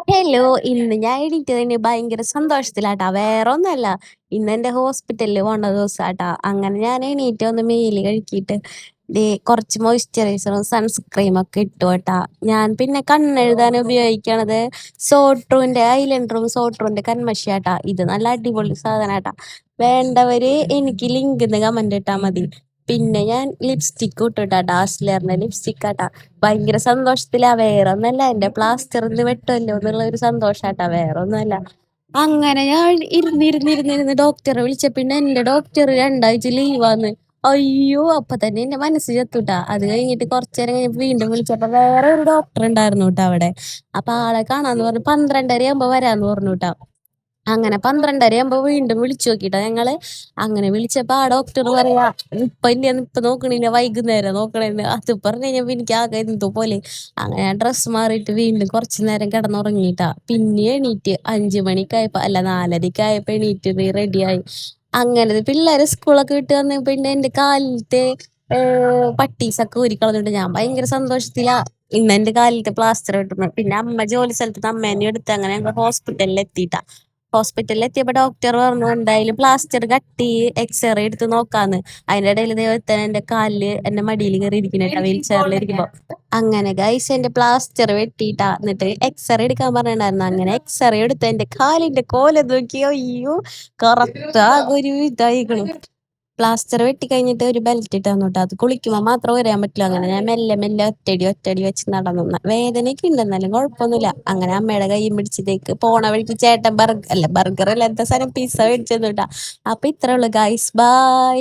Hello! ഇന്ന് ഞാൻ എണീറ്റതിന് ഭയങ്കര സന്തോഷത്തിലാട്ടാ. വേറൊന്നുമല്ല. ഇന്ന് എന്റെ ഹോസ്പിറ്റലില് പോണ്ട ദിവസാട്ടാ. അങ്ങനെ ഞാൻ എണീറ്റ് വന്ന് മേല് കഴുകിയിട്ട് കുറച്ച് മോയ്സ്ചറൈസറും സൺസ്ക്രീമൊക്കെ ഇട്ടു കേട്ടാ. ഞാൻ പിന്നെ കണ്ണെഴുതാൻ ഉപയോഗിക്കണത് സോട്രൂന്റെ ഐലൈനറും സോട്രൂന്റെ കൺമഷിയാട്ടാ. ഇത് നല്ല അടിപൊളി സാധനാട്ടാ. വേണ്ടവര് എനിക്ക് ലിങ്ക്ന്ന് കമന്റ് ഇട്ടാ മതി. പിന്നെ ഞാൻ ലിപ്സ്റ്റിക്ക് ഇട്ടുട്ടാ. ഡാസ്ലറിന്റെ ലിപ്സ്റ്റിക്കാട്ടാ. ഭയങ്കര സന്തോഷത്തിലാ. വേറൊന്നല്ല, എന്റെ പ്ലാസ്റ്ററിന്ന് വെട്ടുമല്ലോ എന്നുള്ള ഒരു സന്തോഷാട്ടാ, വേറൊന്നുമല്ല. അങ്ങനെ ഞാൻ ഇരുന്നിരുന്നിരുന്നിരുന്ന് ഡോക്ടറെ വിളിച്ച, പിന്നെ എന്റെ ഡോക്ടർ 2 ആഴ്ച ലീവാന്ന്. അയ്യോ, അപ്പൊ തന്നെ എന്റെ മനസ്സ് ചത്തുട്ടാ. അത് കഴിഞ്ഞിട്ട് കുറച്ചേരം കഴിഞ്ഞപ്പോ വീണ്ടും വിളിച്ചപ്പോ വേറെ ഒരു ഡോക്ടർ ഉണ്ടായിരുന്നു കേട്ടോ അവിടെ. അപ്പൊ ആളെ കാണാന്ന് പറഞ്ഞു 12:30 ആകുമ്പോ വരാന്ന് പറഞ്ഞു കേട്ടോ. അങ്ങനെ 12:30 ആകുമ്പോ വീണ്ടും വിളിച്ചു നോക്കിട്ടാ ഞങ്ങള്. അങ്ങനെ വിളിച്ചപ്പോ ആ ഡോക്ടർ പറയാ ഇപ്പൊ നോക്കണില്ല, വൈകുന്നേരം നോക്കണേന്ന്. അത് പറഞ്ഞു കഴിഞ്ഞപ്പോ എനിക്ക് ആകെ എന്തോ പോലെ. അങ്ങനെ ഞാൻ ഡ്രസ്സ് മാറിയിട്ട് വീണ്ടും കുറച്ചു നേരം കിടന്നുറങ്ങിയിട്ടാ. പിന്നെ എണീറ്റ് 5 മണിക്കായപ്പോ, അല്ല 4:30 എണീറ്റ് റെഡിയായി. അങ്ങനെ പിള്ളേരെ സ്കൂളൊക്കെ വിട്ട് വന്ന പിന്നെ എന്റെ കാലിലത്തെ പട്ടീസൊക്കെ ഊരിക്കളഞ്ഞിട്ട് ഞാൻ ഭയങ്കര സന്തോഷത്തിലാ. ഇന്ന് എന്റെ കാലിലത്തെ പ്ലാസ്റ്റർ കിട്ടുന്നു. പിന്നെ അമ്മ ജോലി സ്ഥലത്ത് അമ്മേനെ എടുത്ത് അങ്ങനെ ഞങ്ങൾ ഹോസ്പിറ്റലിൽ എത്തിയിട്ടാ. ഹോസ്പിറ്റലിൽ എത്തിയപ്പോ ഡോക്ടർ പറഞ്ഞു എന്തായാലും പ്ലാസ്റ്റർ കട്ടി എക്സ്റേ എടുത്ത് നോക്കാന്ന്. അതിന്റെ ഇടയിൽ ദൈവത്തിന് എന്റെ കാലില് എന്റെ മടിയിൽ കയറി ഇരിക്കണേട്ടാ, വീൽ ചെയറിൽ ഇരിക്കുമ്പോ. അങ്ങനെ ഗൈസ് എന്റെ പ്ലാസ്റ്റർ വെട്ടിയിട്ടാ. എന്നിട്ട് എക്സ്റേ എടുക്കാൻ പറഞ്ഞിട്ടുണ്ടായിരുന്നു. അങ്ങനെ എക്സ്റേ എടുത്ത് എന്റെ കാലിന്റെ കോല നോക്കിയോ, അയ്യോ കറക്റ്റാ ഒരു ഇതായിക്കണു. പ്ലാസ്റ്റർ വെട്ടി കഴിഞ്ഞിട്ട് ഒരു ബെൽറ്റ് ഇട്ട് തന്നു കേട്ടോ. അത് കുളിക്കുമ്പോൾ മാത്രം വരാൻ പറ്റില്ല. അങ്ങനെ ഞാൻ മെല്ലെ മെല്ലെ ഒറ്റടി വെച്ച് നടന്നു. വേദനയൊക്കെ ഉണ്ട്, എന്നാലും കുഴപ്പമൊന്നുമില്ല. അങ്ങനെ അമ്മയുടെ കൈയും പിടിച്ചതേക്ക് പോണ വഴിക്ക് ചേട്ടൻ ബർഗർ അല്ല എന്താ സാധനം, പിസ്സ മേടിച്ചു തന്നു കേട്ടാ. അപ്പൊ ഇത്രേ ഉള്ളു ഗൈസ്, ബൈ.